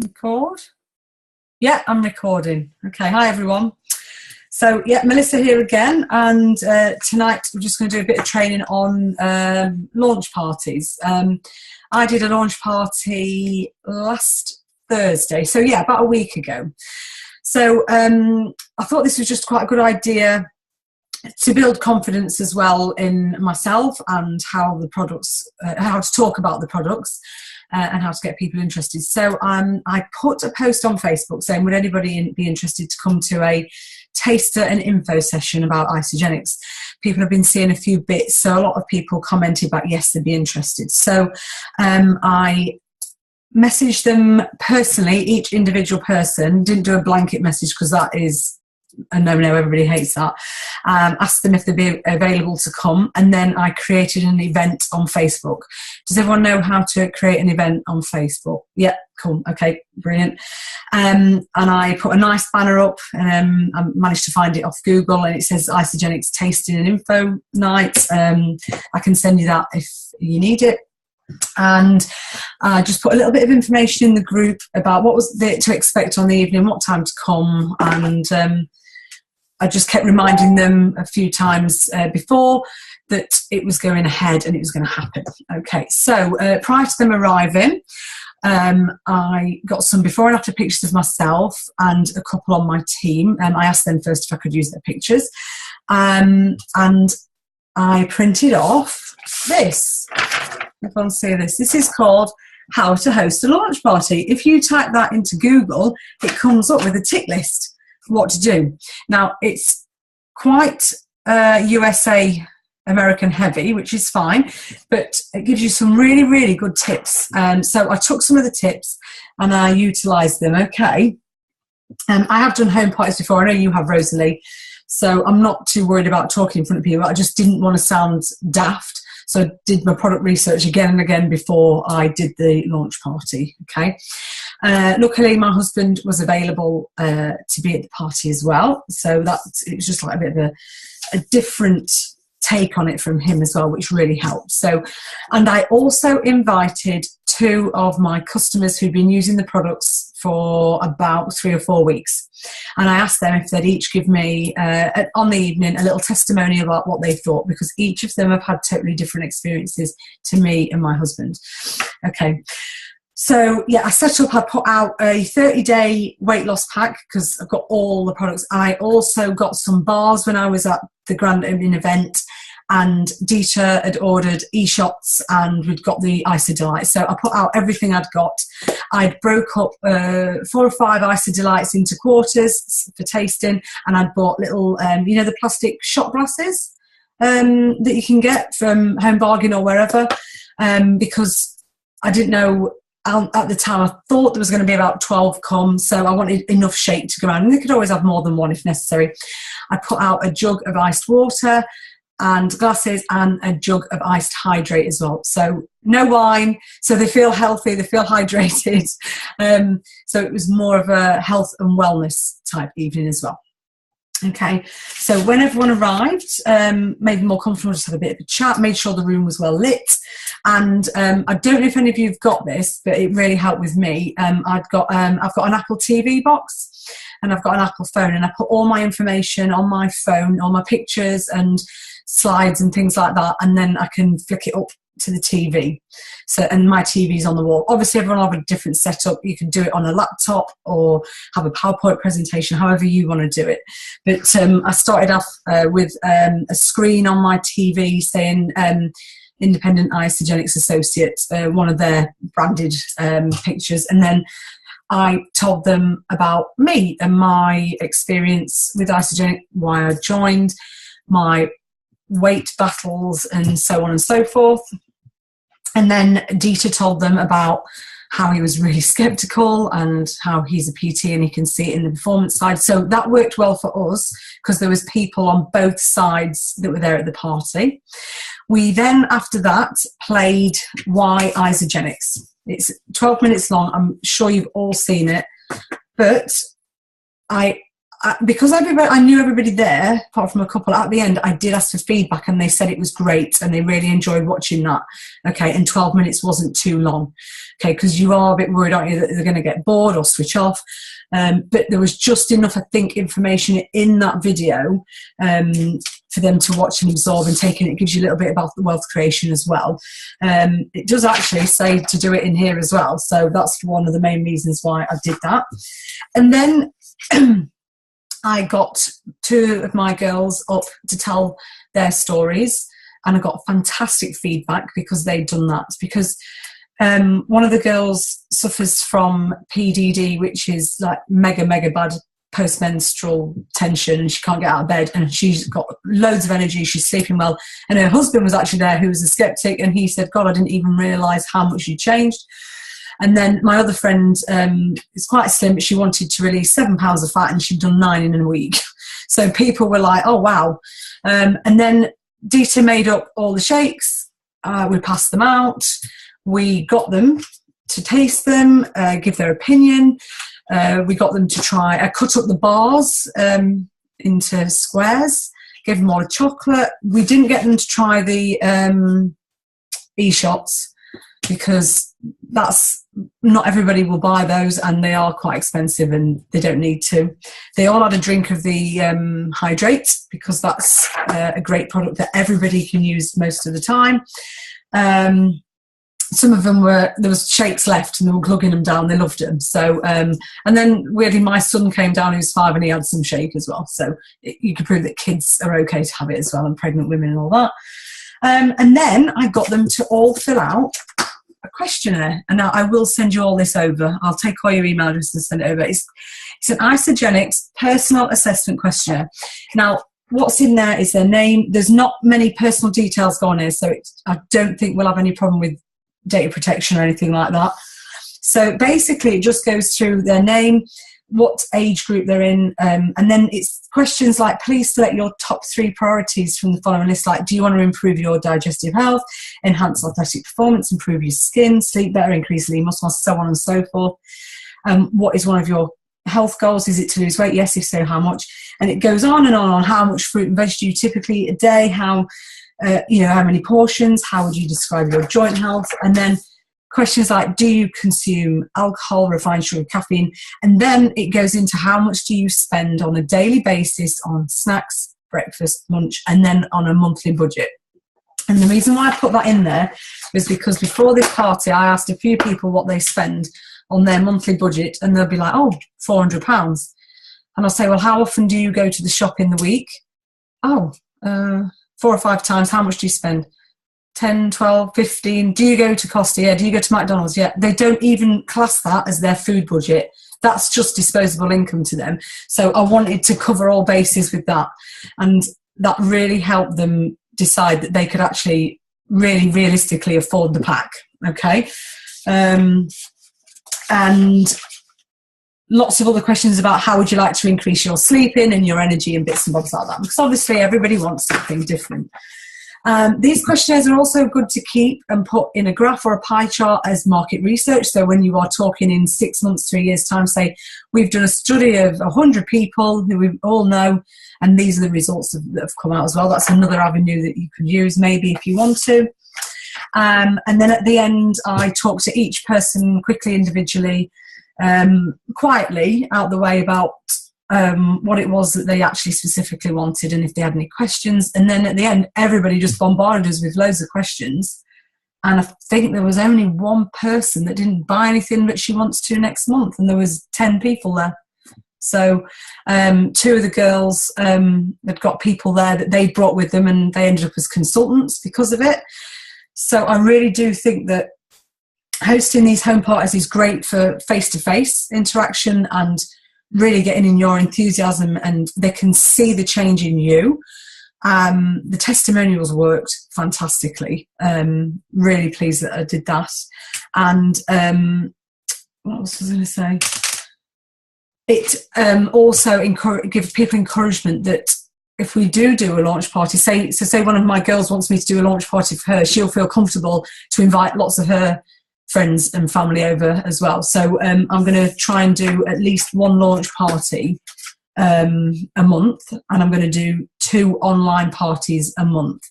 Record. Yeah, I'm recording. Okay, hi everyone. So yeah, Melissa here again, and tonight we're just going to do a bit of training on launch parties. I did a launch party last Thursday, so yeah, about a week ago. So I thought this was just quite a good idea to build confidence as well in myself and how the products, how to talk about the products. And how to get people interested. So I put a post on Facebook saying, would anybody be interested to come to a taster and info session about Isagenix? People have been seeing a few bits, so a lot of people commented back, yes, they'd be interested. So I messaged them personally, each individual person, didn't do a blanket message because that is a no-no, everybody hates that. Asked them if they'd be available to come, and then I created an event on Facebook. Does everyone know how to create an event on Facebook? Yeah, cool, okay, brilliant. And I put a nice banner up, I managed to find it off Google, and it says Isagenix Tasting and Info Night. I can send you that if you need it. And I just put a little bit of information in the group about what was to expect on the evening, what time to come, and I just kept reminding them a few times before that it was going ahead and it was going to happen. Okay, so prior to them arriving, I got some before and after pictures of myself and a couple on my team. I asked them first if I could use their pictures. And I printed off this. Everyone see this. This is called How to Host a Launch Party. If you type that into Google, it comes up with a tick list for what to do. Now, it's quite USA American heavy, which is fine, but it gives you some really, really good tips. So I took some of the tips and I utilised them, okay? I have done home parties before. I know you have, Rosalie, so I'm not too worried about talking in front of people. I just didn't want to sound daft. So I did my product research again and again before I did the launch party, okay? Luckily, my husband was available to be at the party as well. So it was just like a bit of a different take on it from him as well, which really helped. So, and I also invited two of my customers who'd been using the products for about 3 or 4 weeks. And I asked them if they'd each give me, on the evening, a little testimony about what they thought, because each of them have had totally different experiences to me and my husband. Okay. So, yeah, I put out a 30-day weight loss pack because I've got all the products. I also got some bars when I was at the grand opening event, and Dieter had ordered e-shots and we'd got the Isadelights. So I put out everything I'd got. I'd broke up 4 or 5 Isadelights into quarters for tasting, and I'd bought little, you know, the plastic shot glasses that you can get from Home Bargain or wherever, because I didn't know. At the time, I thought there was going to be about 12 come, so I wanted enough shake to go around. And they could always have more than one if necessary. I put out a jug of iced water and glasses and a jug of iced hydrate as well. So no wine, so they feel healthy, they feel hydrated. So it was more of a health and wellness type evening as well. Okay, so when everyone arrived, made them more comfortable, just had a bit of a chat, made sure the room was well lit. And I don't know if any of you have got this, but it really helped with me. I've got an Apple TV box and I've got an Apple phone, and I put all my information on my phone, all my pictures and slides and things like that, and then I can flick it up to the TV. So, and my TV's on the wall. Obviously everyone will have a different setup. You can do it on a laptop or have a PowerPoint presentation, however you want to do it. But I started off with a screen on my TV saying Independent Isagenix Associate, one of their branded pictures, and then I told them about me and my experience with Isagenix, why I joined, my weight battles and so on and so forth. And then Dieter told them about how he was really skeptical and how he's a PT and he can see it in the performance side. So that worked well for us because there was people on both sides that were there at the party. We then, after that, played Why Isagenix. It's 12 minutes long. I'm sure you've all seen it. But I because I knew everybody there, apart from a couple, at the end, I did ask for feedback and they said it was great and they really enjoyed watching that. Okay, and 12 minutes wasn't too long. Okay, because you are a bit worried, aren't you, that they're going to get bored or switch off. But there was just enough, I think, information in that video for them to watch and absorb and take in. It gives you a little bit about the wealth creation as well. It does actually say to do it in here as well. So that's one of the main reasons why I did that. And then I got 2 of my girls up to tell their stories, and I got fantastic feedback because they'd done that. Because one of the girls suffers from PDD, which is like mega bad postmenstrual tension, and she can't get out of bed, and she's got loads of energy, she's sleeping well, and her husband was actually there, who was a skeptic, and he said, God, I didn't even realise how much you changed. And then my other friend is quite slim, but she wanted to release 7 pounds of fat, and she'd done 9 in a week. So people were like, oh wow. And then Dita made up all the shakes, we passed them out, we got them to taste them, give their opinion. We got them to try, I cut up the bars into squares, gave them all a chocolate. We didn't get them to try the e-shots because not everybody will buy those, and they are quite expensive and they don't need to. They all had a drink of the hydrate, because that's a great product that everybody can use most of the time. Some of them there was shakes left and they were glugging them down. They loved them. So, and then weirdly, my son came down, who's 5, and he had some shake as well. So you can prove that kids are okay to have it as well, and pregnant women and all that. And then I got them to all fill out a questionnaire. And now I will send you all this over. I'll take all your email addresses and send it over. It's an Isagenix personal assessment questionnaire. Now, what's in there is their name. There's not many personal details going here, so I don't think we'll have any problem with data protection or anything like that. So basically it just goes through their name, what age group they're in, and then it's questions like, please select your top 3 priorities from the following list. Like, do you want to improve your digestive health, enhance athletic performance, improve your skin, sleep better, increase lean muscle mass, so on and so forth. What is one of your health goals? Is it to lose weight? Yes, if so, how much? And it goes on and on how much fruit and veg do you typically eat a day, how many portions, how would you describe your joint health? And then questions like, do you consume alcohol, refined sugar, caffeine? And then it goes into how much do you spend on a daily basis on snacks, breakfast, lunch, and then on a monthly budget. And the reason why I put that in there is because before this party, I asked a few people what they spend on their monthly budget, and they'll be like, oh, £400. And I'll say, well, how often do you go to the shop in the week? Oh, 4 or 5 times. How much do you spend? 10, 12, 15. Do you go to Costa? Yeah. Do you go to McDonald's? Yeah. They don't even class that as their food budget. That's just disposable income to them. So I wanted to cover all bases with that. And that really helped them decide that they could actually really realistically afford the pack. Okay. And lots of other questions about how would you like to increase your sleeping and your energy and bits and bobs like that, because obviously everybody wants something different. These questionnaires are also good to keep and put in a graph or a pie chart as market research. So when you are talking in 6 months, 3 years time, say we've done a study of 100 people who we all know, and these are the results that have come out as well. That's another avenue that you could use maybe if you want to. And then at the end, I talk to each person quickly, individually, quietly out the way about what it was that they actually specifically wanted and if they had any questions. And then at the end, everybody just bombarded us with loads of questions. And I think there was only one person that didn't buy anything, but she wants to next month. And there was 10 people there. So 2 of the girls had got people there that they brought with them, and they ended up as consultants because of it. So I really do think that hosting these home parties is great for face-to-face interaction and really getting in your enthusiasm, and they can see the change in you. The testimonials worked fantastically. Really pleased that I did that. And what else was I going to say? It also gives people encouragement that if we do a launch party, say one of my girls wants me to do a launch party for her, she'll feel comfortable to invite lots of her friends and family over as well. So I'm going to try and do at least one launch party a month, and I'm going to do 2 online parties a month.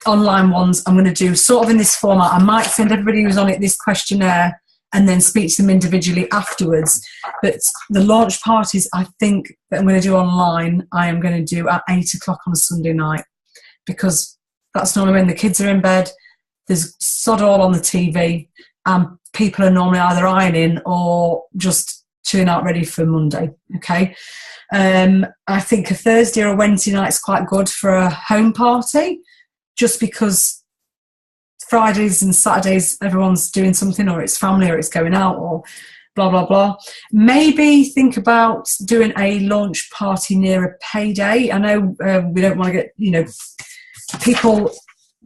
Online ones I'm going to do sort of in this format. I might send everybody who's on it this questionnaire and then speak to them individually afterwards. But the launch parties, I think, that I'm going to do online, I am going to do at 8 o'clock on a Sunday night, because that's normally when the kids are in bed, there's sod all on the TV, and people are normally either ironing or just chilling out ready for Monday, okay? I think a Thursday or a Wednesday night's quite good for a home party, just because Fridays and Saturdays everyone's doing something, or it's family, or it's going out, or blah, blah, blah. Maybe think about doing a launch party near a payday. I know we don't want to get, people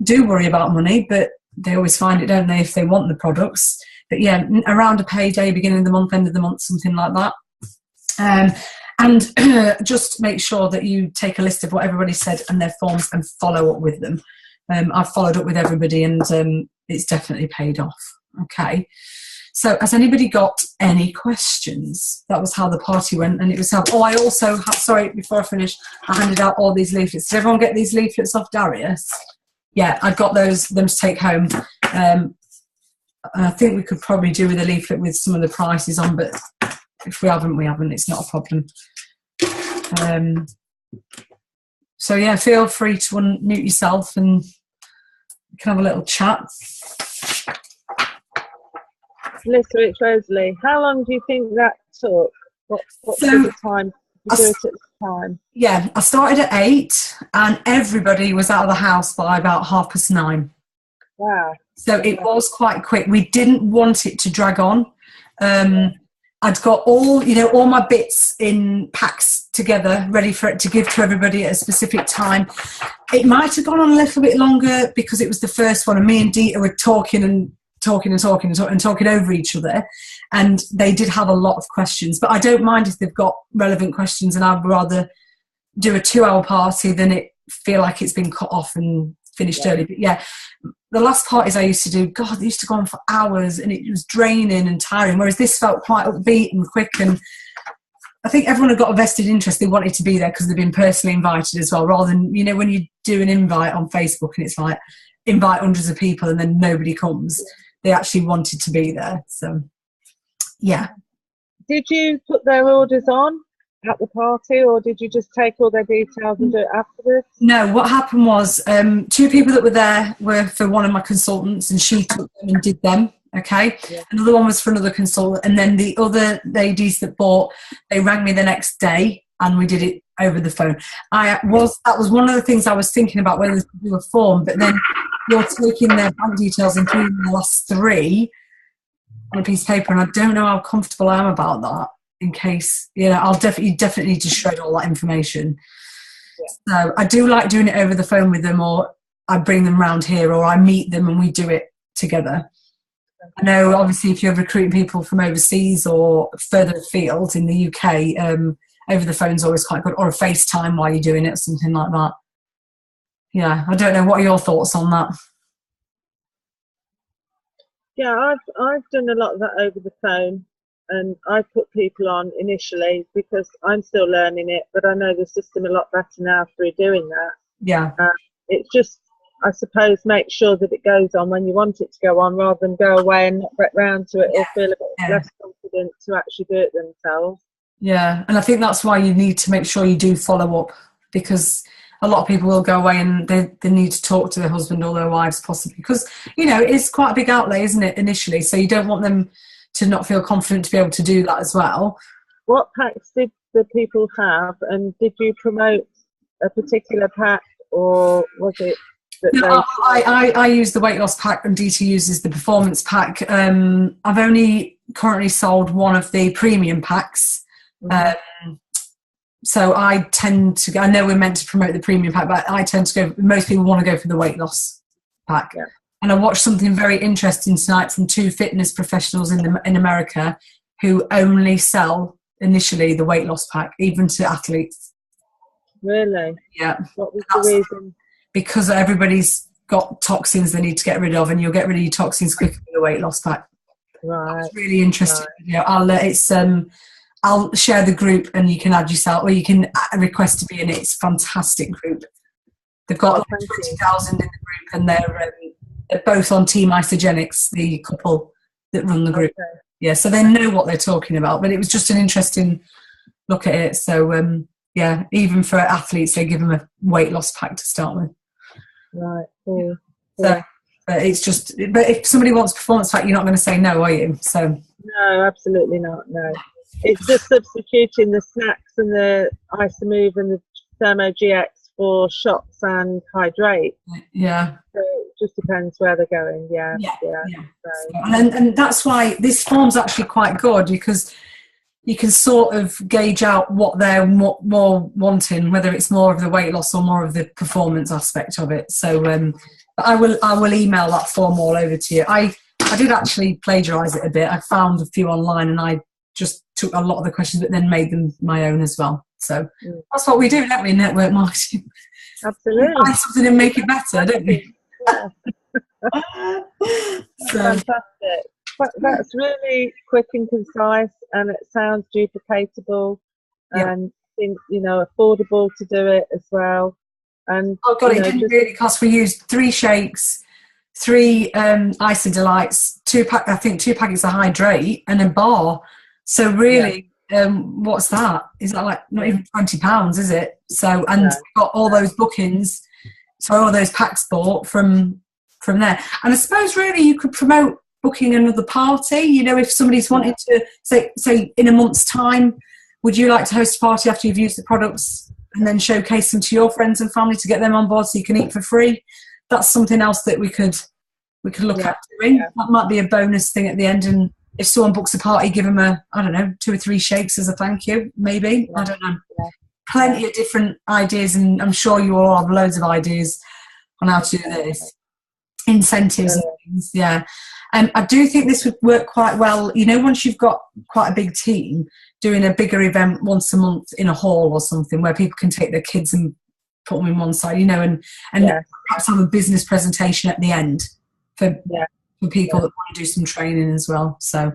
do worry about money, but they always find it, don't they, if they want the products. But yeah, around a payday, beginning of the month, end of the month, something like that. And just make sure that you take a list of what everybody said and their forms and follow up with them. I've followed up with everybody, and it's definitely paid off. Okay. So has anybody got any questions? That was how the party went, and it was how, I also have, sorry, before I finish, I handed out all these leaflets. Did everyone get these leaflets off Darius? Yeah, I got them to take home. I think we could probably do with a leaflet with some of the prices on, but if we haven't, we haven't. It's not a problem. So yeah, feel free to unmute yourself and we can have a little chat. Melissa, it's Rosalie. How long do you think that took? What's the time? Did you do it at the time? Yeah, I started at 8 and everybody was out of the house by about 9:30. Wow. So it was quite quick. We didn't want it to drag on. I'd got all my bits in packs together, ready for it to give to everybody at a specific time. It might have gone on a little bit longer because it was the first one, and me and Dita were talking over each other, and they did have a lot of questions. But I don't mind if they've got relevant questions, and I'd rather do a 2-hour party than it feel like it's been cut off and finished early. But yeah, the last parties I used to do, God, they used to go on for hours, and it was draining and tiring, whereas this felt quite upbeat and quick. And I think everyone had got a vested interest. They wanted to be there because they've been personally invited as well, rather than, when you do an invite on Facebook and it's like invite hundreds of people and then nobody comes. They actually wanted to be there. So yeah. Did you put their orders on at the party, or did you just take all their details and do it afterwards? No, what happened was 2 people that were there were for one of my consultants, and she took them and did them. Okay. Yeah. Another one was for another consultant, and then the other ladies that bought, they rang me the next day and we did it over the phone. That was one of the things I was thinking about, whether to do a form, but then you're taking their bank details, including the last 3, on a piece of paper, and I don't know how comfortable I am about that. In case, I'll definitely need to shred all that information. Yeah. So I do like doing it over the phone with them, or I bring them round here, or I meet them and we do it together. Okay. I know, obviously, if you're recruiting people from overseas or further afield in the UK, over the phone's always quite good, or a FaceTime while you're doing it, or something like that. Yeah, I don't know. What are your thoughts on that? Yeah, I've done a lot of that over the phone. And I put people on initially because I'm still learning it, but I know the system a lot better now through doing that. Yeah. It's just, I suppose, make sure that it goes on when you want it to go on, rather than go away and not get round to it, or feel a bit less confident to actually do it themselves. Yeah, and I think that's why you need to make sure you do follow up, because a lot of people will go away and they need to talk to their husband or their wives possibly, because, it's quite a big outlay, isn't it, initially? So you don't want them to not feel confident to be able to do that as well. What packs did the people have, and did you promote a particular pack, or was it that I use the weight loss pack and Dita uses the performance pack. I've only currently sold one of the premium packs. Mm-hmm. So I tend to go, I know we're meant to promote the premium pack, but I tend to go, most people want to go for the weight loss pack. Yeah. And I watched something very interesting tonight from 2 fitness professionals in America who only sell initially the weight loss pack, even to athletes. Really? Yeah. What was the reason? Because everybody's got toxins they need to get rid of, and you'll get rid of your toxins quicker with the weight loss pack. Right. It's really interesting. Right. I'll share the group and you can add yourself, or you can request to be in it. It's a fantastic group. They've got like 20,000 in the group, and they're both on Team Isagenix, the couple that run the group. Okay. Yeah, so they know what they're talking about. But it was just an interesting look at it. So yeah, even for athletes, they give them a weight loss pack to start with. Right. Cool. So it's just, but if somebody wants performance pack, you're not going to say no, are you? So no, absolutely not. No, it's just substituting the snacks and the Isomove and the Thermo GX for shots and hydrate. Yeah. So it just depends where they're going. Yeah. So, and that's why this form's actually quite good, because you can sort of gauge out what they're more wanting, whether it's more of the weight loss or more of the performance aspect of it. So but I will email that form all over to you. I did actually plagiarise it a bit. I found a few online and I just took a lot of the questions but then made them my own as well. So that's what we do, don't we, in network marketing? Absolutely. We find something and make it better, don't we? Yeah. Fantastic. That's really quick and concise, and it sounds duplicatable and affordable to do it as well. And oh god, it didn't really cost. We used 3 shakes, 3 Ice and Delights, 2 packets of Hydrate, and a bar. So really, what's that? Is that like not even £20? Is it? So and got all those bookings, so all those packs bought from there. And I suppose really you could promote booking another party. You know, if somebody's wanting to say in a month's time, would you like to host a party after you've used the products, and then showcase them to your friends and family to get them on board so you can eat for free? That's something else that we could look at doing. That might be a bonus thing at the end. And if someone books a party, give them 2 or 3 shakes as a thank you, maybe. I don't know. Plenty of different ideas, and I'm sure you all have loads of ideas on how to do this. Incentives and things, I do think this would work quite well, you know, once you've got quite a big team, doing a bigger event once a month in a hall or something where people can take their kids and put them in one side, you know, and perhaps have a business presentation at the end for people that want to do some training as well. So,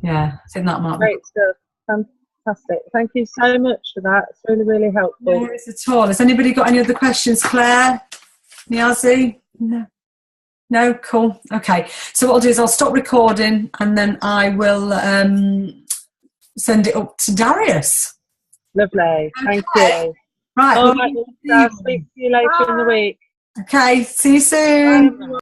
I think that might be great stuff. Fantastic. Thank you so much for that. It's really, really helpful. No worries at all. Has anybody got any other questions? Claire? Niazi? No? Cool. Okay. So what I'll do is I'll stop recording and then I will send it up to Darius. Lovely. Thank you. Right. All right. I'll speak to you later in the week. Okay. See you soon. Bye.